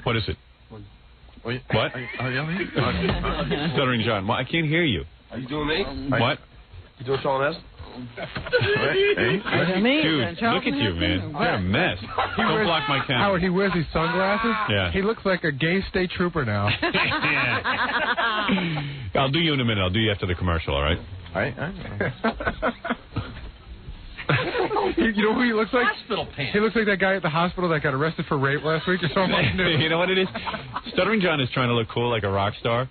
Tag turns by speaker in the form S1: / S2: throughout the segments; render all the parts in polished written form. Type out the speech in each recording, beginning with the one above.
S1: What is it?
S2: What?
S1: Stuttering John. Well, I can't hear you.
S3: Are you doing me?
S1: What?
S3: You doing Charlton Heston?
S1: Dude, look at you, man. You're a mess. Don't block my camera.
S2: Howard, he wears these sunglasses.
S1: Yeah.
S2: He looks like a gay state trooper now.
S1: I'll do you in a minute. I'll do you after the commercial, all right?
S2: All right. You know who he looks like?
S4: Hospital pants.
S2: He looks like that guy at the hospital that got arrested for rape last week or something.
S1: You know what it is? Stuttering John is trying to look cool like a rock star,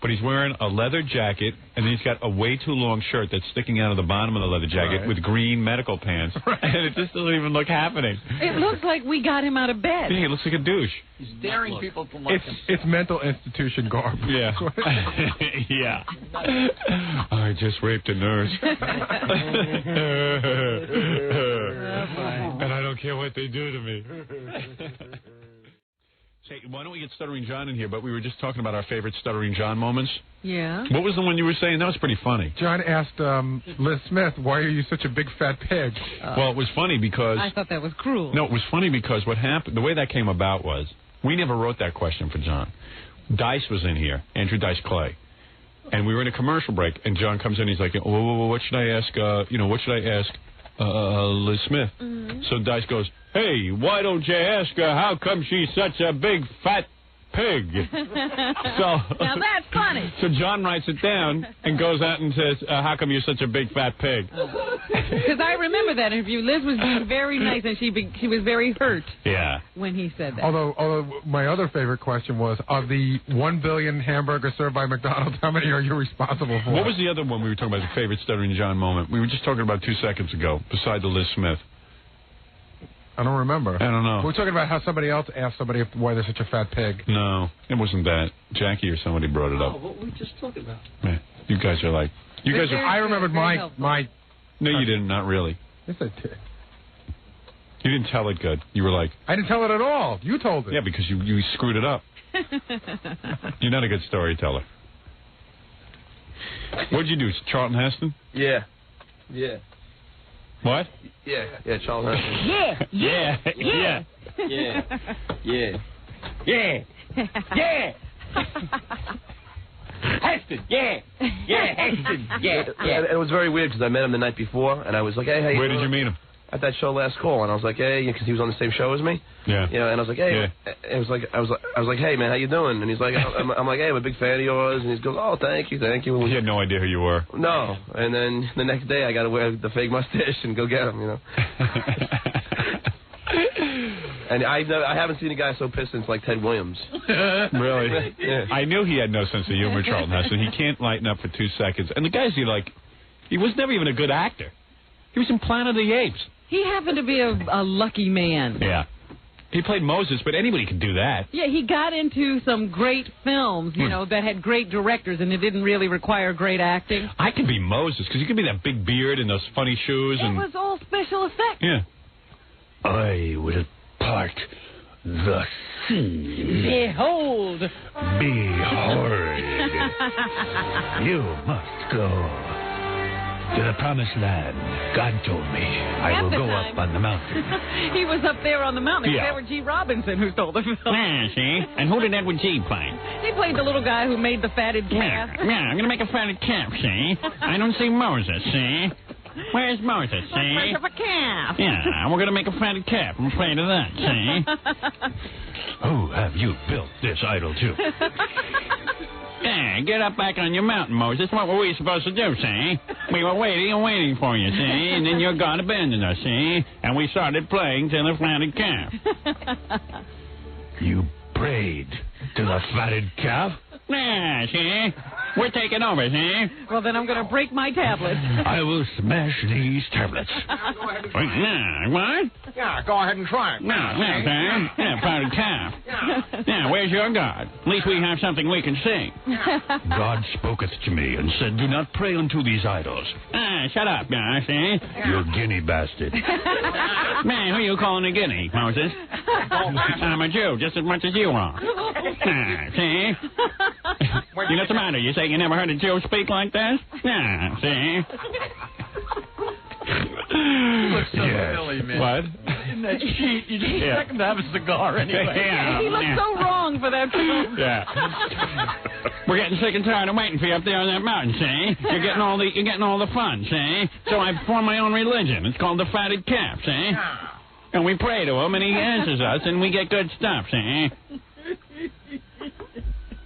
S1: but he's wearing a leather jacket, and then he's got a way too long shirt that's sticking out of the bottom of the leather jacket with green medical pants, and it just doesn't even look happening.
S5: It looks like we got him out of bed.
S1: Yeah, he looks like a douche.
S4: He's daring people to look.
S2: It's mental institution garb.
S1: Yeah. Yeah. I just raped a nurse. And I don't care what they do to me. Say, why don't we get Stuttering John in here? But we were just talking about our favorite Stuttering John moments.
S5: Yeah.
S1: What was the one you were saying? That was pretty funny.
S2: John asked Liz Smith, why are you such a big fat pig?
S1: Well, it was funny because...
S5: I thought that was cruel.
S1: No, it was funny because what happened, the way that came about was, we never wrote that question for John. Dice was in here, Andrew Dice Clay. And we were in a commercial break, and John comes in, he's like, what should I ask, what should I ask Liz Smith?
S5: Mm-hmm.
S1: So Dice goes, hey, why don't you ask her how come she's such a big fat pig?
S5: Now that's funny.
S1: So John writes it down and goes out and says, how come you're such a big fat pig?
S5: Because I remember that interview. Liz was being very nice, and she was very hurt.
S1: Yeah.
S5: When he said that.
S2: Although my other favorite question was, of the 1 billion hamburgers served by McDonald's, how many are you responsible for?
S1: What was the other one we were talking about, the favorite Stuttering John moment? We were just talking about 2 seconds ago, beside the Liz Smith.
S2: I don't remember.
S1: I don't know.
S2: We were talking about how somebody else asked somebody why they're such a fat pig.
S1: No, it wasn't that. Jackie or somebody brought it up.
S4: Oh, what were we just talking about?
S1: Yeah. You guys are like...
S2: I remembered my...
S1: No, you didn't. Not really.
S2: Yes, I did.
S1: You didn't tell it good. You were like...
S2: I didn't tell it at all. You told it.
S1: Yeah, because you screwed it up. You're not a good storyteller. What'd you do? Charlton Heston?
S3: Yeah.
S1: What?
S3: Yeah, Charlton Heston.
S1: Yeah.
S4: Heston, Heston,
S3: It was very weird because I met him the night before, and I was like, hey, how you
S1: Where
S3: doing?
S1: did you meet him?
S3: At that show last call, and I was like, hey, because he was on the same show as me.
S1: Yeah.
S3: You know, and I was like, hey, I was like, hey, man, how you doing? And he's like, I'm like, hey, I'm a big fan of yours. And he goes, oh, thank you.
S1: He had no idea who you were.
S3: No. And then the next day, I got to wear the fake mustache and go get him. You know. And I haven't seen a guy so pissed since like Ted Williams.
S1: Really?
S3: Yeah.
S1: I knew he had no sense of humor, Charlton Heston. He can't lighten up for 2 seconds. And the guy's he was never even a good actor. He was in Planet of the Apes.
S5: He happened to be a lucky man.
S1: Yeah. He played Moses, but anybody could do that.
S5: Yeah, he got into some great films, you know, that had great directors, and it didn't really require great acting.
S1: I could be Moses, because you could be that big beard and those funny shoes.
S5: It was all special effects.
S1: Yeah.
S6: I will part the sea.
S5: Behold.
S6: Behold. You must go to the promised land. God told me I will go up on the mountain.
S5: He was up there on the mountain.
S6: Yeah.
S5: There were G. Robinson who stole the film.
S6: Yeah, see? And who did Edward G. play?
S5: He played the little guy who made the fatted calf.
S6: Yeah, I'm going to make a fatted calf, see? I don't see Moses, see? Where's Moses, see?
S5: Where's of a calf?
S6: Yeah, we're going to make a fatted calf. I'm afraid of that, see? Who have you built this idol to? Yeah, get up back on your mountain, Moses. What were we supposed to do, see? We were waiting and waiting for you, see? And then your God abandoned us, see? And we started praying to the fatted calf. You prayed to the fatted calf? Yeah, see? We're taking over, see?
S5: Well, then I'm going to break my tablets.
S6: I will smash these tablets. What?
S4: Yeah, go ahead and try it.
S6: No, Sam. Yeah, fatted calf. Yeah, where's your God? At least we have something we can see. God spoketh to me and said, do not pray unto these idols. Shut up, guy, see? You guinea bastard. Man, who are you calling a guinea, Moses? I'm a Jew, just as much as you are. See? You know what's the matter? You say you never heard a Jew speak like this? Yeah, see?
S4: You look so silly, man.
S1: What?
S4: In that sheet, you just expect him to have a cigar anyway.
S1: Yeah.
S5: He looked so wrong. for that film.
S6: Yeah. We're getting sick and tired of waiting for you up there on that mountain, see? You're getting all the fun, see? So I formed my own religion. It's called the Fatted Calf, see? And we pray to him, and he answers us, and we get good stuff, see?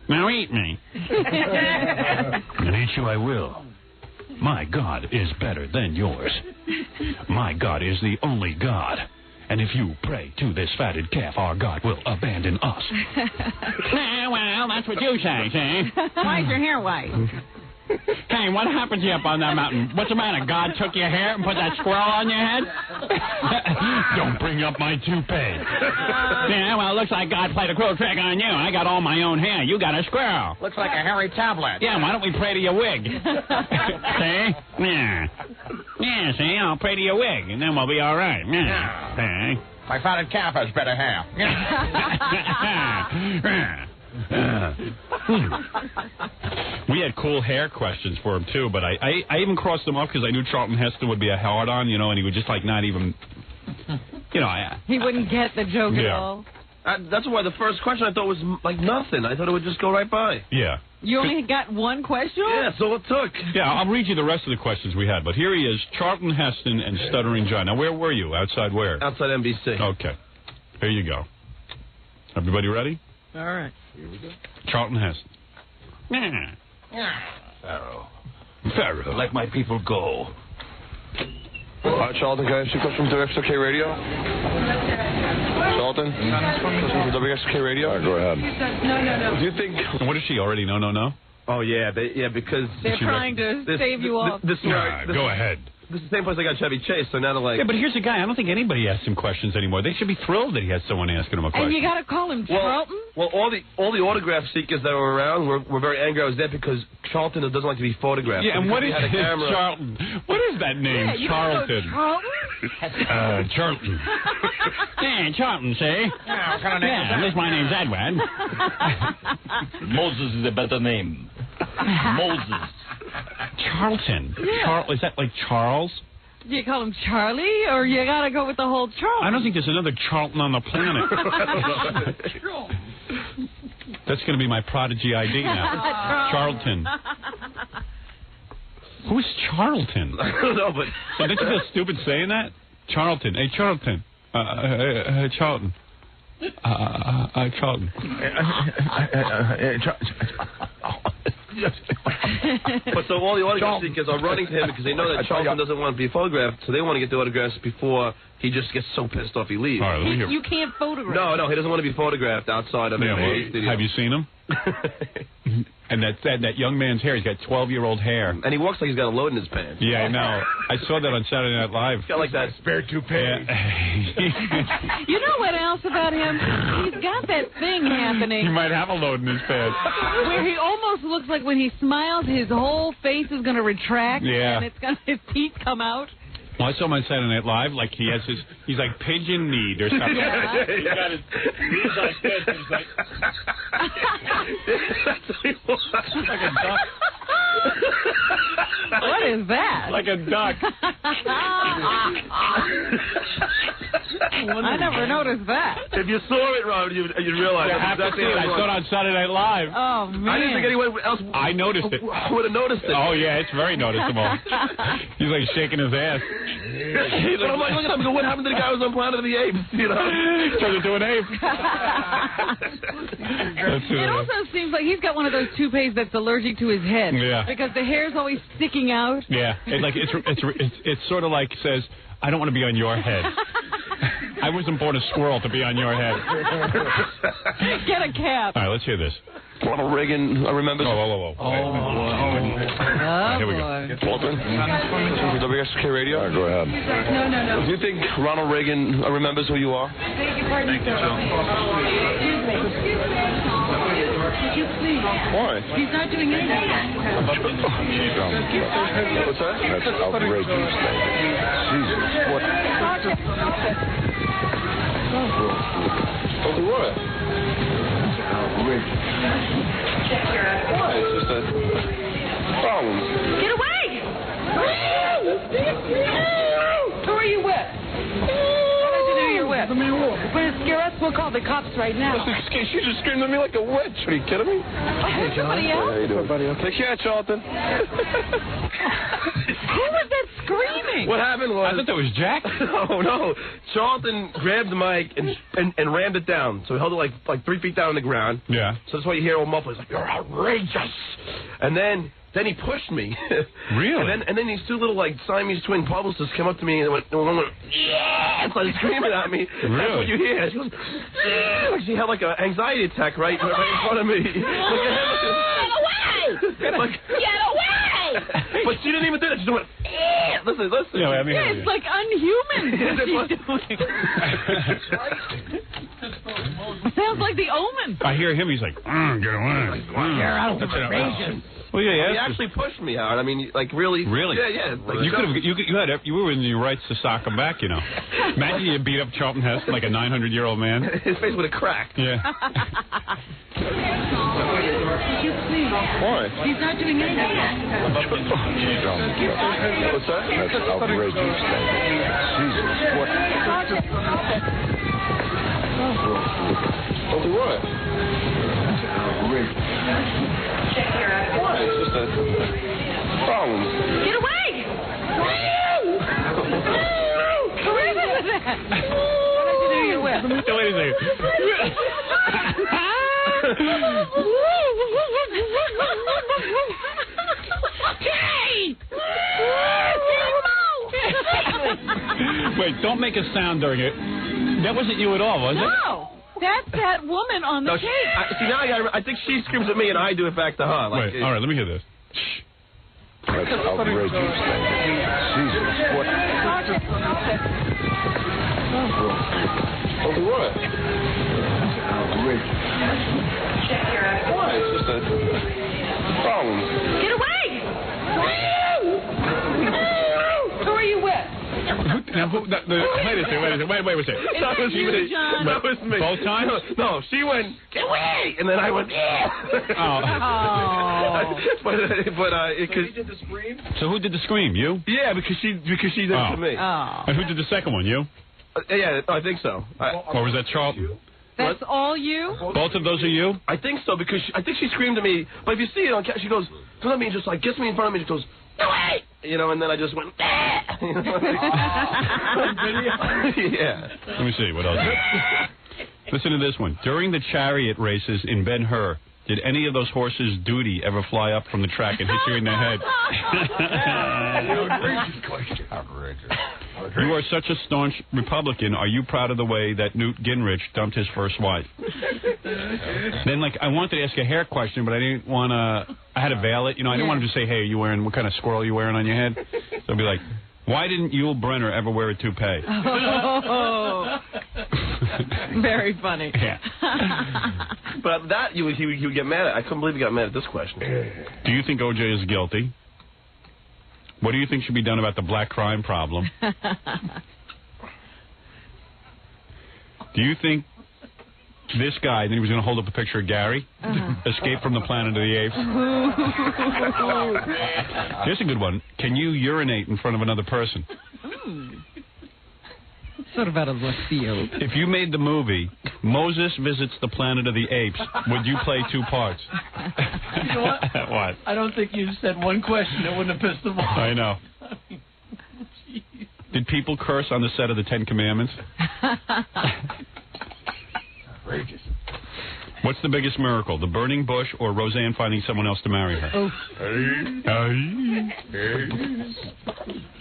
S6: Now eat me. And eat you I will. My God is better than yours. My God is the only God. And if you pray to this fatted calf, our God will abandon us. Well, that's what you say, see?
S5: Why is your hair white?
S6: Hey, what happened to you up on that mountain? What's the matter? God took your hair and put that squirrel on your head? Don't bring up my toupee. Yeah, well, it looks like God played a cruel trick on you. I got all my own hair. You got a squirrel.
S4: Looks like a hairy tablet.
S6: Yeah, why don't we pray to your wig? See? Yeah. Yeah, see, I'll pray to your wig, and then we'll be all right. Yeah. See?
S4: My fatted calf has better hair.
S1: We had cool hair questions for him, too, but I even crossed them off because I knew Charlton Heston would be a hard-on, you know, and he would just, like, not even, you know.
S5: He wouldn't get the joke at all.
S3: That's why the first question I thought was like nothing. I thought it would just go right by.
S1: Yeah.
S5: You only got one question?
S3: Yeah, that's all it took.
S1: Yeah, I'll read you the rest of the questions we had, but here he is, Charlton Heston and Stuttering John. Now, where were you? Outside where?
S3: Outside NBC.
S1: Okay. Here you go. Everybody ready?
S5: All right.
S3: Here we go.
S1: Charlton Heston.
S6: Pharaoh. Let my people go.
S3: Charlton, can I ask you a question from WXOK Radio? Charlton? Question from WXOK Radio?
S1: All right, go ahead.
S5: No.
S3: Do you think...
S1: What is she already? No.
S3: Oh, yeah, because...
S5: They're trying to save you off.
S1: Go ahead.
S3: This is the same place I got Chevy Chase, so now they're like...
S1: Yeah, but here's the guy. I don't think anybody asks him questions anymore. They should be thrilled that he has someone asking him a question.
S5: And you got to call him Charlton?
S3: Well, all the autograph seekers that were around were very angry I was there because Charlton doesn't like to be photographed.
S1: Yeah,
S3: so
S1: and what is
S3: had a camera.
S1: Charlton? What is that name,
S5: Yeah, you
S1: Charlton?
S5: Charlton?
S1: Charlton.
S6: Yeah, Charlton, see?
S4: Yeah, what kind of name is
S6: Yeah, at least my name's Edward.
S7: Moses is a better name. Moses.
S1: Charlton.
S5: Yeah.
S1: Is that like Charles?
S5: Do you call him Charlie, or you got to go with the whole Charlton?
S1: I don't think there's another Charlton on the planet. That's going to be my prodigy ID now. Charlton. Who's Charlton?
S3: I don't know, but...
S1: Don't you feel stupid saying that? Charlton. Hey, Charlton. Charlton. Charlton.
S3: But so all the autograph seekers are running to him because they know that Charlton doesn't want to be photographed, so they want to get the autographs before he just gets so pissed off he leaves.
S1: All right, let me hear.
S5: You can't photograph.
S3: No, he doesn't want to be photographed outside of
S1: Yeah,
S3: the studio.
S1: have you seen him? And that young man's hair, he's got 12-year-old hair.
S3: And he walks like he's got a load in his pants.
S1: Yeah, I know. I saw that on Saturday Night Live.
S3: He's got like that spare toupee.
S1: Yeah.
S5: You know what else about him? He's got that thing
S1: He
S5: happening
S1: might have a load in his pants.
S5: where he almost looks like when he smiles, his whole face is going to retract.
S1: Yeah.
S5: And his teeth come out.
S1: Well, I saw him on Saturday Night Live, like he's like pigeon-kneed or something.
S5: Yeah.
S7: He got his knees like this, and he's like...
S3: That's what he wants.
S1: Like a duck.
S5: What is that?
S1: Like a duck.
S5: I never noticed that.
S3: If you saw it, Robert, you'd realize
S1: You have to
S3: exactly
S1: see it.
S3: what
S1: I
S3: it
S1: saw it
S3: was.
S1: on Saturday Night Live.
S5: Oh, man.
S3: I didn't think anyone else
S1: I noticed it.
S3: would have noticed it.
S1: Oh, yeah, it's very noticeable. He's like shaking his ass.
S3: But I'm like, look at him. What happened to the guy who was on Planet of the Apes? You know?
S1: Turned into an ape.
S5: It also seems like he's got one of those toupees that's allergic to his head.
S1: Yeah.
S5: Because the hair's always sticking out.
S1: Yeah, it's sort of like says, I don't want to be on your head. I wasn't born a squirrel to be on your head.
S5: Get a cap.
S1: All right, let's hear this.
S3: Ronald Reagan, I remember.
S1: Whoa. Here we go.
S3: Walton? WXK Radio?
S1: All right, go ahead.
S5: No.
S3: Do you think Ronald Reagan remembers who you are?
S5: Thank you, Could you please?
S3: Why?
S5: He's not doing anything.
S3: What's that?
S1: That's outrageous. Jesus, what?
S3: Oh, what? Why? It's just a problem.
S5: Get away! Who are you with? What did you do you're with? You're going to scare us? We'll call the cops right now.
S3: She just screamed at me like a witch. Are you kidding me?
S5: Hey, somebody else?
S3: How you doing, buddy? Take care, Charlton.
S5: Who was that screaming?
S3: What happened was...
S1: I thought that was Jack.
S3: No. Charlton grabbed the mic and rammed it down. So he held it like 3 feet down on the ground.
S1: Yeah.
S3: So that's why you hear old mufflers like, you're outrageous. And then he pushed me.
S1: Really?
S3: And then these two little like Siamese twin publicists came up to me and one went, yeah, and started screaming at me.
S1: Really?
S3: That's what you hear. She goes, yeah. Like she had like an anxiety attack right in front of me. Get away! Get away! But she didn't even do that. She just went, yeah. Listen.
S1: Yeah, I mean,
S5: It's like unhuman what she's doing. Sounds like the Omen.
S1: I hear him. He's like, get away.
S5: You're
S1: outrageous. Well, yeah,
S3: He actually pushed me out. I mean, like really.
S1: Really?
S3: Yeah. Like,
S1: you were in your rights to sock him back. You know. Imagine you beat up Charlton Heston like a 900-year-old man.
S3: His face would have cracked.
S1: Yeah.
S3: Why?
S5: He's not doing anything.
S3: What's that?
S8: That's outrageous. Jesus, what?
S3: Don't do what?
S8: Outrageous.
S3: Why? It's just a problem.
S5: Get away! Where is that? What did you do your whip?
S1: Wait a second. Wait, don't make a sound during it. That wasn't you at all, was it?
S5: No. That's that woman on the tape.
S3: See, now I think she screams at me and I do it back to her. Like,
S1: Wait, all right, let me hear this.
S8: That's outrageous. Jesus, what?
S3: Don't do what?
S8: Outrageous.
S3: Why? It's just a problem.
S5: Get away! Who are you with?
S1: Now, wait a second. Wait a second.
S3: That was
S5: you,
S3: me.
S5: John?
S3: That was me.
S1: Both times?
S3: No, she went, get away! And then I went, yeah!
S5: Oh.
S3: but
S7: did the scream?
S1: So who did the scream? You?
S3: yeah, because she did it to me.
S5: Oh.
S1: And who did the second one? You?
S3: Yeah, I think so.
S1: Or was that Charlton?
S5: That's all you?
S1: Both of those are you?
S3: I think so because I think she screamed at me. But if you see it on camera, she goes, comes at me and just like gets me in front of me and goes, no way! You know, and then I just went, ah! You know, yeah.
S1: Let me see. What else? Listen to this one. During the chariot races in Ben-Hur, did any of those horses' duty ever fly up from the track and hit you in the head?
S8: Outrageous question. Outrageous.
S1: You are such a staunch Republican. Are you proud of the way that Newt Gingrich dumped his first wife? Then, I wanted to ask a hair question, but I didn't want to. I had to veil it. You know, I didn't want him to say, hey, what kind of squirrel are you wearing on your head? So I'd be like, why didn't Yul Brynner ever wear a toupee?
S5: Oh. Very funny.
S1: Yeah.
S3: But that, he would get mad at. I couldn't believe he got mad at this question.
S1: Do you think O.J. is guilty? What do you think should be done about the black crime problem? Do you think this guy, then he was going to hold up a picture of Gary, escaped from the Planet of the Apes? Here's a good one. Can you urinate in front of another person?
S5: Sort of out of left field.
S1: If you made the movie Moses Visits the Planet of the Apes, would you play two parts?
S7: You know what?
S1: What?
S7: I don't think you said one question that wouldn't have pissed them off.
S1: I know. Did people curse on the set of the Ten Commandments?
S8: Outrageous.
S1: What's the biggest miracle, the burning bush or Roseanne finding someone else to marry her?
S5: Oh.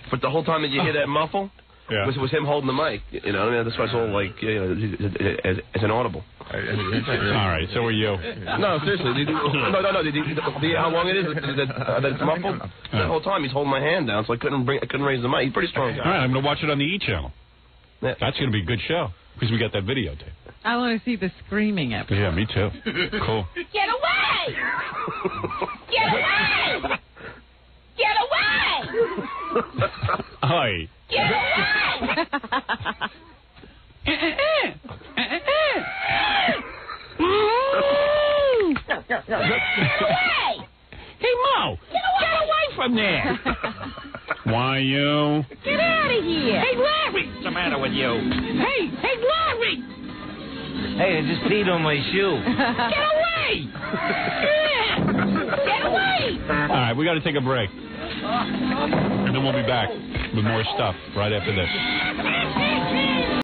S3: But the whole time that you hear that muffle,
S1: Yeah.
S3: was him holding the mic. You know, I mean, that's why it's all like, as an audible.
S1: All right, so are you.
S3: No, seriously. No. How long it is that it's muffled? The whole time he's holding my hand down, so I couldn't raise the mic. He's a pretty strong guy.
S1: All right, I'm going to watch it on the E! channel.
S3: Yeah.
S1: That's going to be a good show because we got that videotape.
S5: I want to see the screaming episode.
S1: Yeah, me too. Cool.
S9: Get away! Get away! Get away!
S1: Hi.
S9: Get away! Get away!
S6: Hey, Mo, get away from there.
S1: Why you?
S9: Get out of here!
S6: Hey, Larry. What's the matter with you? Hey, Larry.
S10: Hey, I just peed on my shoe.
S9: Get away! Get away!
S1: All right, we got to take a break. And then we'll be back with more stuff right after this.